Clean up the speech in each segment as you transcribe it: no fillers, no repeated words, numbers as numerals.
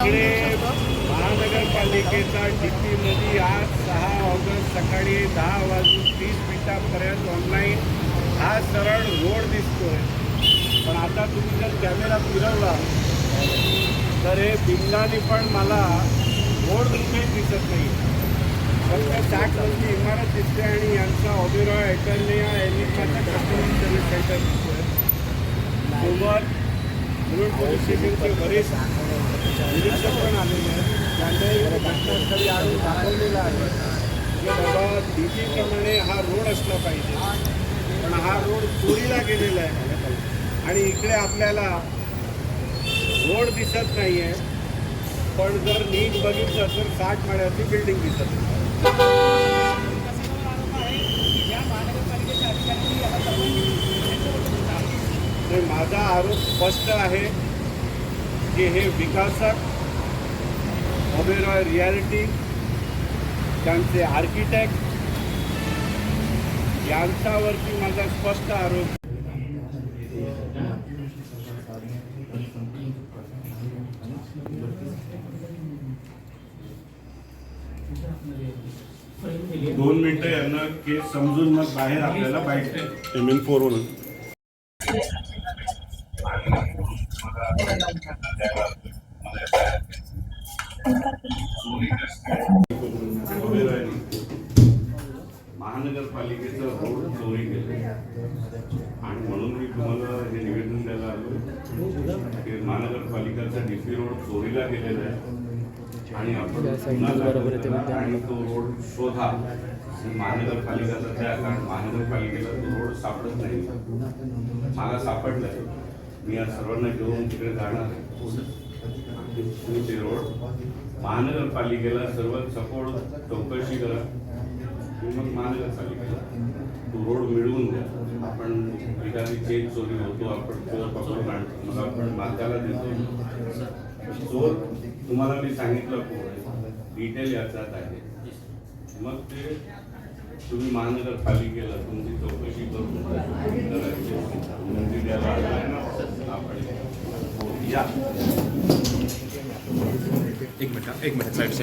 इकडे महानगरपालिकेचा डीपीमध्ये आज 6 ऑगस्ट सकाळी 10:30 ऑनलाईन हा सरळ रोड दिसतोय. पण आता तुम्ही जर कॅमेरा फिरवला तर हे बिंगाने पण मला रोड कुठेच दिसत नाही. फक्त 60 मजली इमारत दिसते आणि यांचा ओबेरॉय अॅटर्निया एनिमाचा कस्टमर सर्व्हिस सेंटर दिसतोय. सोबत मुरुड पोलीस स्टेशनचे वरिष्ठ निरीक्षक पण आलेले आहेत. त्यांनी घटनास्थळी आणून दाखवलेलं आहे की बाबा डीपीप्रमाणे हा रोड असला पाहिजे, पण हा रोड चोरीला गेलेला आहे आणि इकडे आपल्याला रोड दिसत नाही आहे. पण जर नीट बघितलं तर 60 माळ्याची बिल्डिंग दिसत आहे. माझा आरोप स्पष्ट आहे की हे विकासक ओबेरॉय रियालिटी त्यांचे आर्किटेक्ट यांच्यावरती माझा स्पष्ट आरोप. दोन मिनिटं यांना केस समजून मग बाहेर आपल्याला पाहिजे. MN4 म्हणून महानगरपालिकेचा रोड चोरी केले आणि म्हणून मी तुम्हाला हे निवेदन द्यायला आलो की महानगरपालिकेचा डीपी रोड चोरीला गेलेला आहे आणि आपण आणि तो रोड शोधा. महानगरपालिकेचा त्या कारण महानगरपालिकेला तो रोड सापडत नाही. मला सापडलाय. मी या सर्वांना घेऊन तिकडे जाणार आहे. ते रोड महानगरपालिकेला सर्व सपोर्ट चौकशी करा. मग महानगरपालिकेला तो रोड मिळवून द्या. आपण एखादी चेक चोरी होतो, आपण चोर पकडून आणतो, मग आपण मालकाला देतो. चोर तुम्हाला मी सांगितलं डिटेल याच्यात आहे. मग ते तुम्ही महानगरपालिकेला तुमची चौकशी करून द्यायला आपण या. एक मिनिट साईड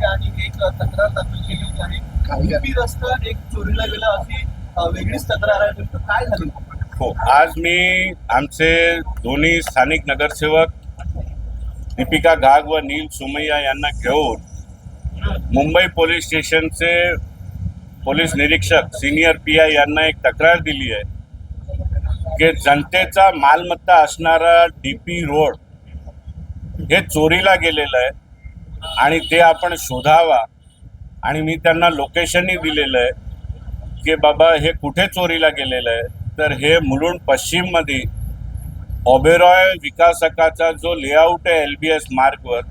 आणि एक तक्रार दाखल केली आहे. डीपी रस्ता एक चोरीला गेला अशी वेगळीच तक्रार आहे. काय झाली? हो, आज मी आमचे दोन्ही स्थानिक नगरसेवक दीपिका घाग व नील सोमय्या यांना घेऊन मुंबई पोलीस स्टेशनचे पोलीस निरीक्षक सिनियर PI यांना एक तक्रार दिली आहे की जनतेचा मालमत्ता असणारा DP रोड हे चोरीला गेलेलं आहे आणि ते आपण शोधावा. आणि मी त्यांना लोकेशनही दिलेलं आहे की बाबा हे कुठे चोरीला गेलेलं आहे. तर हे मुलुंड पश्चिममध्ये ओबेरॉय विकासकाचा जो लेआउट आहे LBS मार्गवर,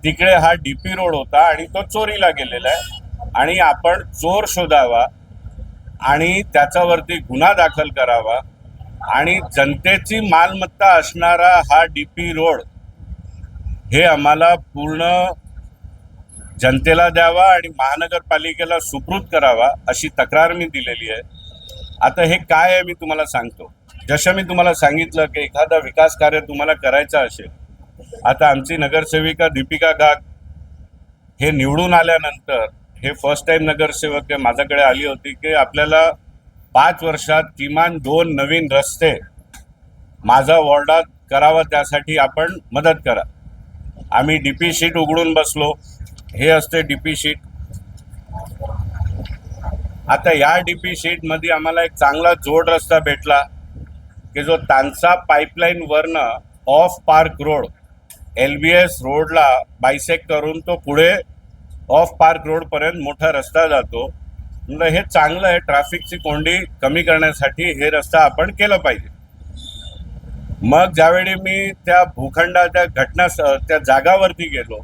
तिकडे हा DP रोड होता आणि तो चोरीला गेलेला आहे आणि आपण चोर शोधावा आणि त्याच्यावरती गुन्हा दाखल करावा आणि जनतेची मालमत्ता असणारा हा DP रोड हे आम्हाला पूर्ण जनतेला द्यावा आणि महानगरपालिकेला सुपूर्द करावा अशी तक्रार मी दिलेली आहे. आता हे काय आहे मी तुम्हाला सांगतो. जसं मी तुम्हाला सांगितलं की एखादा विकास कार्य तुम्हाला करायचं असेल, आता आमची नगरसेविका दीपिका घाग हे निवडून आल्यानंतर हे फर्स्ट टाइम नगरसेवक माझ्याकडे आली होती की आपल्याला 5 वर्षात किमान 2 नवीन रस्ते माझा वॉर्डात करावा, त्यासाठी आपण मदत करा. आम्ही DP शीट उघडून बसलो. हे असते DP शीट. आता या DP शीटमध्ये आम्हाला एक चांगला जोड रस्ता भेटला की जो तानसा पाईपलाईन वरनं ऑफ पार्क रोड LBS रोडला बायसेक्ट करून तो पुढे ऑफ पार्क रोडपर्यंत मोठा रस्ता जातो. म्हणजे हे चांगलं आहे. ट्रॅफिकची कोंडी कमी करण्यासाठी हे रस्ता आपण केलं पाहिजे. मग ज्यावेळी मी त्या भूखंडाच्या त्या जागावरती गेलो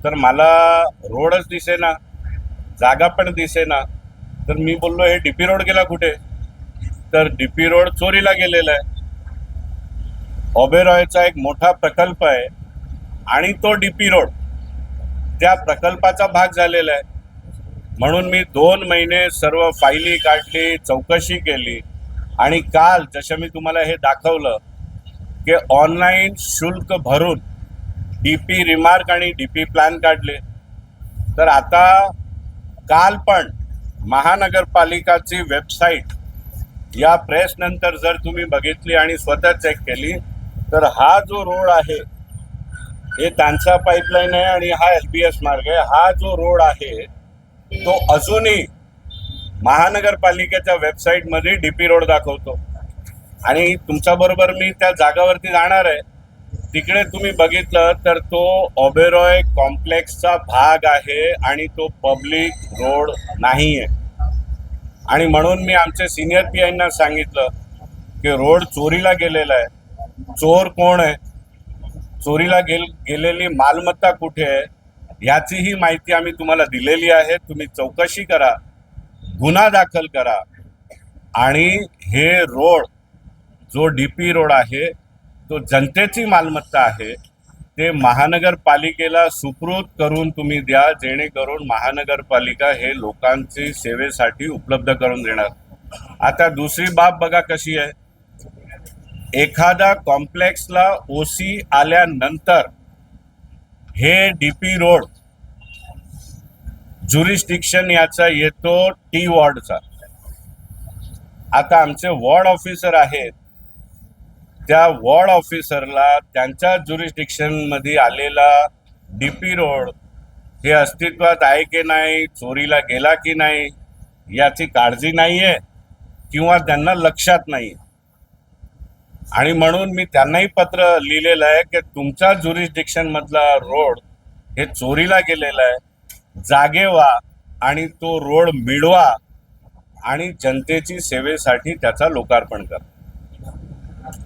तर मला रोडच दिसेना, जागा पण दिसेना. तर मी बोललो हे DP रोड गेला कुठे? तर DP रोड चोरीला गेलेला आहे. ओबेरॉयचा एक मोठा प्रकल्प आहे आणि तो DP रोड त्या प्रकल्पाचा भाग झालेला आहे. म्हणून मी 2 महिने सर्व फायली काढली, चौकशी केली आणि काल जसं मी तुम्हाला हे दाखवलं की ऑनलाईन शुल्क भरून डीपी रिमार्क आणि डीपी प्लॅन काढले, तर आता काल पण महानगरपालिकाची वेबसाईट या प्रेस नंतर जर तुम्ही बघितली आणि स्वतः चेक केली तर हा जो रोड आहे हे त्यांचा पाईपलाईन आहे आणि हा LBS मार्ग आहे. हा जो रोड आहे तो अजूनही महानगरपालिकेच्या वेबसाईटमध्ये डीपी रोड दाखवतो. आणि तुमच्या बरोबर मी त्या जागावरती जाणार आहे. तिकडे तुम्ही बघितलं तर तो ओबेरॉय कॉम्प्लेक्सचा भाग आहे आणि तो पब्लिक रोड नाही आहे. आणि म्हणून मी आमचे सिनियर PIंना सांगितलं की रोड चोरीला गेलेला आहे. चोर कोण आहे, चोरीला गेलेली मालमत्ता कुठे आहे याचीही माहिती आम्ही तुम्हाला दिलेली आहे. तुम्ही चौकशी करा, गुन्हा दाखल करा आणि हे रोड जो DP रोड आहे तो जनतेची मालमत्ता आहे, ते महानगरपालिकेला सुपूर्द करून तुम्ही द्या, जेणेकरून महानगरपालिका हे लोकांची सेवेसाठी उपलब्ध करून देणार. आता दुसरी बाब बघा कशी आहे. एखादा कॉम्प्लेक्सला OC आल्यानंतर हे DP रोड ज्युरिस्डिक्शन याचा येतो T वॉर्डचा. आता आमचे वॉर्ड ऑफिसर आहेत, त्या वॉर्ड ऑफिसरला त्यांच्या ज्युरिस्डिक्शन मध्ये आलेला DP रोड हे अस्तित्वात आहे की नाही, चोरीला गेला की नाही याची काळजी नाहीये किंवा त्यांना लक्षात नाही. आणि म्हणून मी त्यांनाही पत्र लिहिलेलं आहे की तुमच्या ज्युरिस्डिक्शन मधला रोड हे चोरीला गेलेला आहे, जागे व्हा आणि तो रोड मिळवा आणि जनतेची सेवेसाठी त्याचा लोकार्पण करा.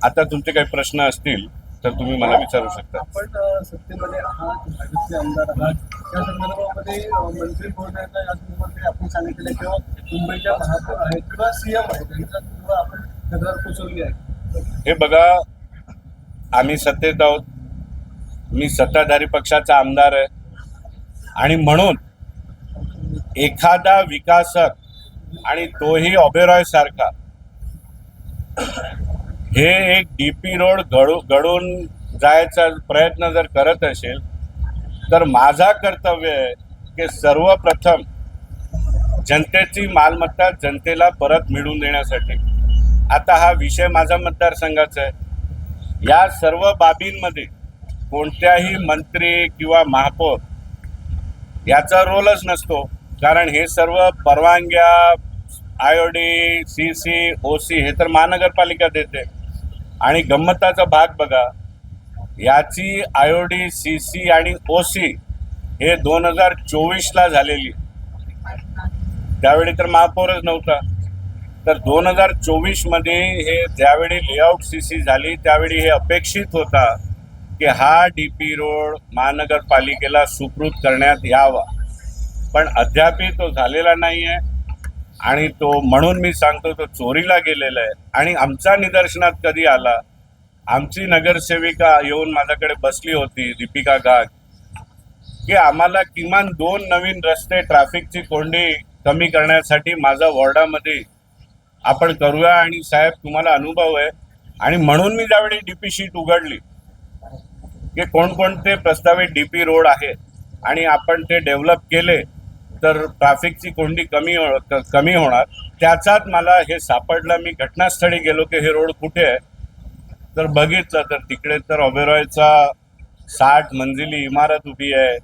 आता तुमचे काही प्रश्न असतील तर तुम्ही मला विचारू शकता. आपण सत्तेमध्ये आहात, भाजपचे आमदार आहात, त्या संदर्भामध्ये मंत्री महोदयांना या संदर्भात आपण सांगितलेलं किंवा मुंबईच्या महापौर आहेत किंवा CM आहेत त्यांच्या आपण तक्रार पोचवली आहे. हे बघा, आम्ही सत्तेत आहोत, मी सत्ताधारी पक्षाचा आमदार आहे आणि म्हणून एखादा विकासक आणि तोही ओबेरॉय सारखा हे एक DP रोड घडून जायचा प्रयत्न जर करत असेल तर माझा कर्तव्य आहे की सर्वप्रथम जनतेची मालमत्ता जनतेला परत मिळवून देण्यासाठी. आता हा विषय माझा मतदारसंघाचा आहे. या सर्व बाबींमध्ये कोणत्याही मंत्री किंवा महापौर याचा रोलच नसतो, कारण हे सर्व परवानग्या IOD, CC, OC हे तर महानगरपालिका देते. आणि गंमताचा भाग बघा, याची IOD, CC आणि OC हे 2024ला झालेली, त्यावेळी तर महापौरच नव्हता. तर 2024मध्ये हे ज्यावेळी लेआउट CC झाली त्यावेळी हे अपेक्षित होता की हा DP रोड महानगरपालिकेला सुपूर्द करण्यात यावा, पण अद्यापही तो झालेला नाही आहे. आणि तो म्हणून मी सांगतो तो चोरीला गेलेला आहे. आणि आमच्या निदर्शनात कधी आला, आमची नगरसेविका येऊन माझ्याकडे बसली होती, दीपिका घाग, की आम्हाला किमान 2 नवीन रस्ते, ट्रॅफिकची कोंडी कमी करण्यासाठी माझ्या वॉर्डामध्ये आपण करूया. आणि साहेब तुम्हाला अनुभव आहे. आणि म्हणून मी ज्यावेळी DP शीट उघडली की कोणकोणते प्रस्तावित DP रोड आहेत आणि आपण ते डेव्हलप केले तर ट्रॅफिकची कोंडी कमी होणार, त्याचाच मला हे सापडलं. मी घटनास्थळी गेलो की हे रोड कुठे आहे, तर बघितलं तर तिकडे तर ओबेरॉयचा 60 मंजिली इमारत उभी आहे.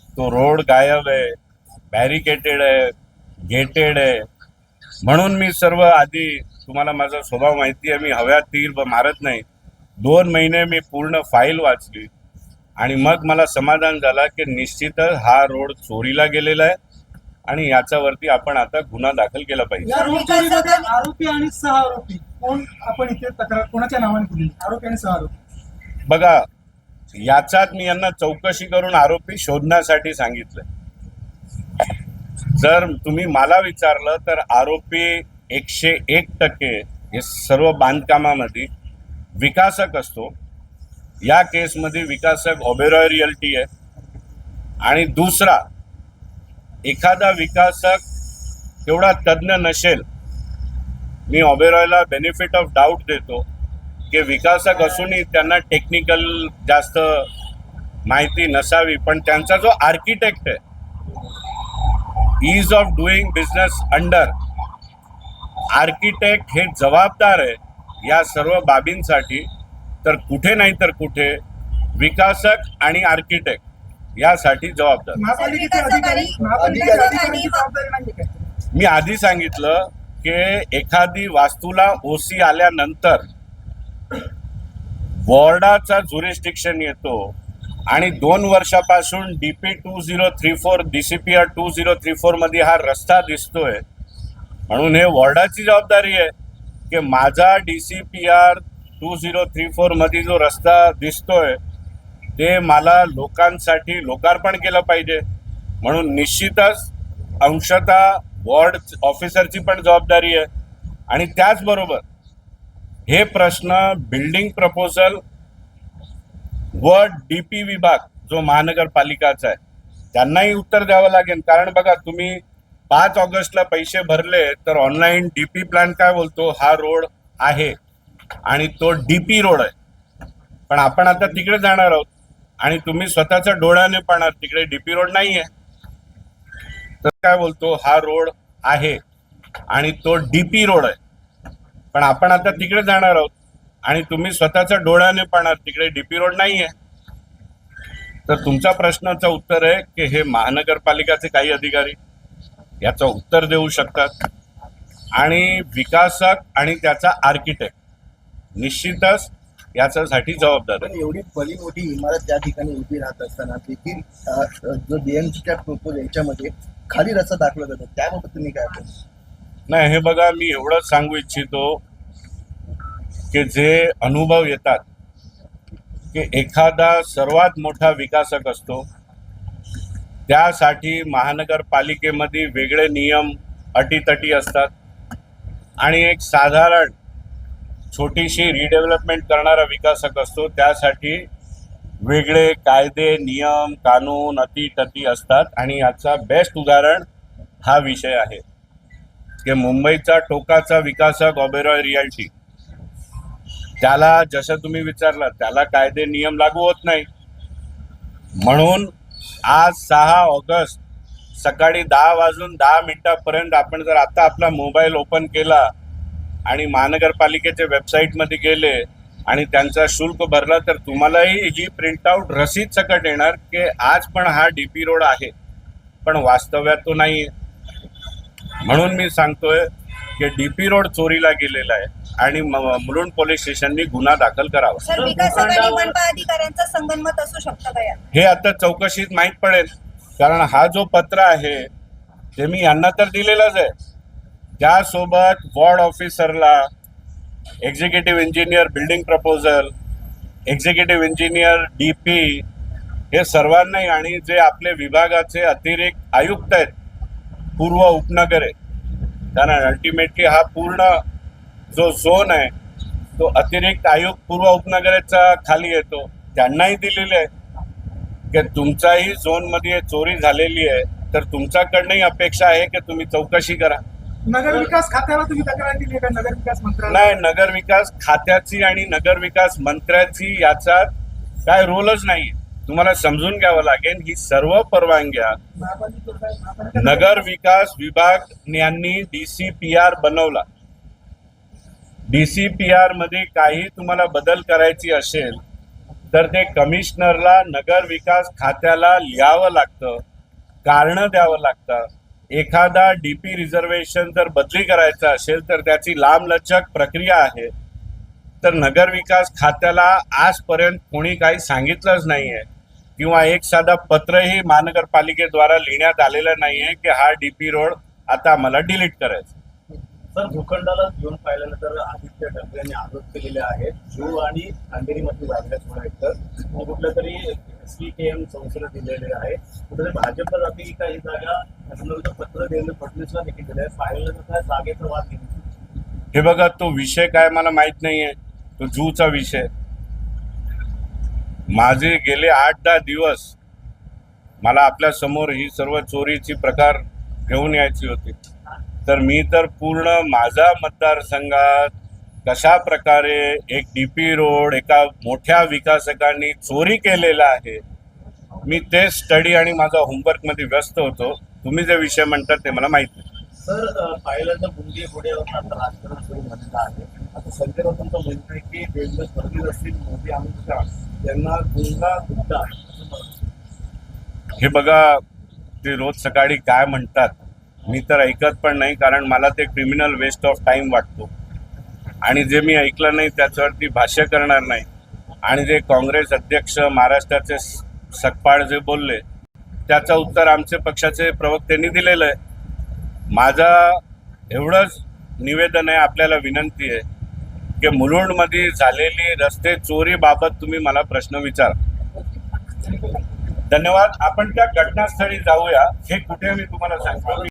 तो रोड गायब आहे, बॅरिकेटेड आहे, गेटेड आहे. म्हणून मी सर्व आधी, तुम्हाला माझा स्वभाव माहिती आहे, मी हव्यात तीर मारत नाही. 2 महिने मी पूर्ण फाईल वाचली आणि मग मला समाधान झाला की निश्चितच हा रोड चोरीला गेलेला आहे आणि याच्यावरती आपण आता गुन्हा दाखल केला पाहिजे. या रोड चोरीमध्ये आरोपी आणि सहआरोपी कोण, आपण इथे तक्रार कोणाच्या नावाने केली, आरोपी आणि सहआरोपी? बघा, याच्यात मी यांना चौकशी करून आरोपी शोधण्यासाठी सांगितलं. जर तुम्ही मला विचारलं तर आरोपी 101% हे सर्व बांधकामामध्ये विकासक असतो. या केसमध्ये विकासक ओबेरॉय रिअल्टी आहे. आणि दुसरा, एखादा विकासक तेवढा तज्ज्ञ नसेल मी ओबेरॉयला बेनिफिट ऑफ डाऊट देतो की विकासक असूनही त्यांना टेक्निकल जास्त माहिती नसावी, पण त्यांचा जो आर्किटेक्ट आहे, ease of doing business under, architect हे जबाबदार आहे या सर्व बाबींसाठी. तर कुठे नाही तर कुठे विकासक आणि आर्किटेक्ट यासाठी जबाबदार. महापालिकेचे अधिकारी महापालिकेची जबाबदारी नाही काय? मी आधी सांगितलं की एखादी वास्तूला ओसी आल्यानंतर वॉर्डाचा ज्युरिस्डिक्शन येतो आणि 2 वर्षापासून DP 2034 DCPR 2034 मध्ये हा रस्ता दिसतोय, म्हणून हे वॉर्डाची जबाबदारी आहे की माझा DCPR 2034 मध्ये जो रस्ता दिसतोय ते मला लोकांसाठी लोकार्पण केलं पाहिजे. म्हणून निश्चितच अंशतः वॉर्ड ऑफिसरची पण जबाबदारी आहे. आणि त्याचबरोबर हे प्रश्न बिल्डिंग प्रपोजल व DP विभाग जो महानगरपालिकाचा आहे त्यांनाही उत्तर द्यावं लागेल. कारण बघा, तुम्ही 5 ऑगस्टला पैसे भरले तर ऑनलाईन DP प्लॅन काय बोलतो, हा रोड आहे आणि तो DP रोड आहे, पण आपण आता तिकडे जाणार आहोत आणि तुम्ही स्वतःच्या डोळ्याने पाहणार तिकडे DP रोड नाही आहे. तर काय बोलतो, हा रोड आहे आणि तो DP रोड आहे, पण आपण आता तिकडे जाणार आहोत आणि तुम्ही स्वतःच्या डोळ्याने पाहणार तिकडे DP रोड नाही आहे. तर तुमच्या प्रश्नाचं उत्तर आहे की हे महानगरपालिकाचे काही अधिकारी याचं उत्तर देऊ शकतात आणि विकासक आणि त्याचा आर्किटेक्ट निश्चितच याच्यासाठी जबाबदार आहे. पण एवढी भली मोठी इमारत त्या ठिकाणी उभी राहत असताना देखील जो DMCच्या प्रपोज याच्यामध्ये खाली रस्ता दाखवला जातो, त्याबाबत तुम्ही काय बोलता? नाही, हे बघा, मी एवढंच सांगू इच्छितो की जे अनुभव येतात की एखादा सर्वात मोठा विकासक असतो त्यासाठी महानगरपालिकेमध्ये वेगळे नियम अटीतटी असतात आणि एक साधारण छोटीशी रिडेव्हलपमेंट करणारा विकासक असतो त्यासाठी वेगळे कायदे नियम कानून अटीतटी असतात. आणि याचा बेस्ट उदाहरण हा विषय आहे की मुंबईचा टोकाचा विकासक ओबेरॉय रिअल्टी, त्याला जसं तुम्ही विचारलं त्याला कायदे नियम लागू होत नाही. म्हणून आज 6 ऑगस्ट सकाळी 10 वाजून 10 मिनिटापर्यंत आपण जर आता आपला मोबाईल ओपन केला आणि महानगरपालिकेच्या वेबसाईटमध्ये गेले आणि त्यांचा शुल्क भरला तर तुम्हालाही ही प्रिंटआउट रसीद सकट येणार की आज पण हा DP रोड आहे, पण वास्तव्यात तो नाही आहे. म्हणून मी सांगतोय की DP रोड चोरीला गेलेला आहे आणि मुलुंड पोलीस स्टेशननी गुन्हा दाखल करावा. सर, विकासक आणि मनपा अधिकाऱ्यांचा संगनमत असू शकतं का यात? हे आता चौकशीत माहीत पडेल, कारण हा जो पत्र आहे ते मी यांना तर दिलेलंच आहे, त्यासोबत वॉर्ड ऑफिसरला, executive engineer building proposal, executive engineer DP हे सर्वांनाही, आणि जे आपले विभागाचे अतिरिक्त आयुक्त आहेत पूर्व उपनगरे, कारण अल्टिमेटली हा पूर्ण जो झोन आहे तो अतिरिक्त आयुक्त पूर्व उपनगरेचा खाली येतो, त्यांनाही दिलेले आहे की तुमच्याही झोनमध्ये चोरी झालेली आहे तर तुमच्याकडनंही अपेक्षा आहे की तुम्ही चौकशी करा. नगरविकास खात्याला तुम्ही तक्रार दिली का? नगरविकास मंत्र्याला? नाही, नगरविकास खात्याची आणि नगरविकास मंत्र्याची याचा काय रोलच नाही. तुम्हाला समजून घ्यावं लागेल, ही सर्व परवानग्या नगर विकास विभाग यांनी DCPR बनवला. DCPR मध्ये काही तुम्हाला बदल करायची असेल तर ते कमिशनरला नगर विकास खात्याला लिहावं लागतं, कारण द्यावं लागतं. एखादा DP रिझर्वेशन जर बदली करायचा असेल तर त्याची लांबलचक प्रक्रिया आहे. तर नगर विकास खात्याला आजपर्यंत कोणी काही सांगितलंच नाही आहे किंवा एक साधा पत्रही महानगरपालिकेद्वारा लिहिण्यात आलेलं नाही आहे की हा DP रोड आता आम्हाला डिलीट करायचा. सर, भूखंडाला घेऊन पाहिल्यानंतर आदित्य ठाकरे यांनी आरोप केलेले आहेत जू आणि अंधेरीमध्ये जागल्यात म्हणा एकतर कुठल्या तरी CKM संस्थेला दिलेले आहे. कुठेतरी भाजपला जाते की काही जागा असं पत्र देवेंद्र फडणवीसला देखील दिलं आहे. पाहिल्यानंतर जागेचा वाद घेतला. हे बघा, तो विषय काय मला माहित नाहीये, तो जूचा विषय. माझे गेले 8-10 दिवस मला आपल्या समोर ही सर्व चोरीची प्रकार घेऊन यायची होती. तर मी तर पूर्ण माझा मतदारसंघात कशा प्रकारे एक DP रोड एका मोठ्या विकासकांनी चोरी केलेला आहे, मी ते स्टडी आणि माझा होमवर्कमध्ये व्यस्त होतो. तुम्ही जे विषय म्हणतात ते मला माहिती नाही. सर पहिल्यांदा बुंदी घोड्यावर आता राजकारण सुरू झालेलं आहे. आता संजय राऊतांचं म्हणणं आहे की देवेंद्र फडणवीस असतील, मोदी, अमित शहा यांना गुंगा गुप्ता असं म्हणतात. हे बघा, ते रोज सकाळी काय म्हणतात मी तर ऐकत पण नाही, कारण मला ते क्रिमिनल वेस्ट ऑफ टाइम वाटतो. आणि जे मी ऐकलं नाही त्याच्यावरती भाष्य करणार नाही. आणि जे काँग्रेस अध्यक्ष महाराष्ट्राचे सकपाळ जे बोलले त्याचं उत्तर आमचे पक्षाचे प्रवक्त्यांनी दिलेलं आहे. माझा एवढंच निवेदन आहे, आपल्याला विनंती आहे की मुलुंडमध्ये झालेली रस्ते चोरीबाबत तुम्ही मला प्रश्न विचारा. धन्यवाद. आपण त्या घटनास्थळी जाऊया. हे कुठे मी तुम्हाला सांगतो.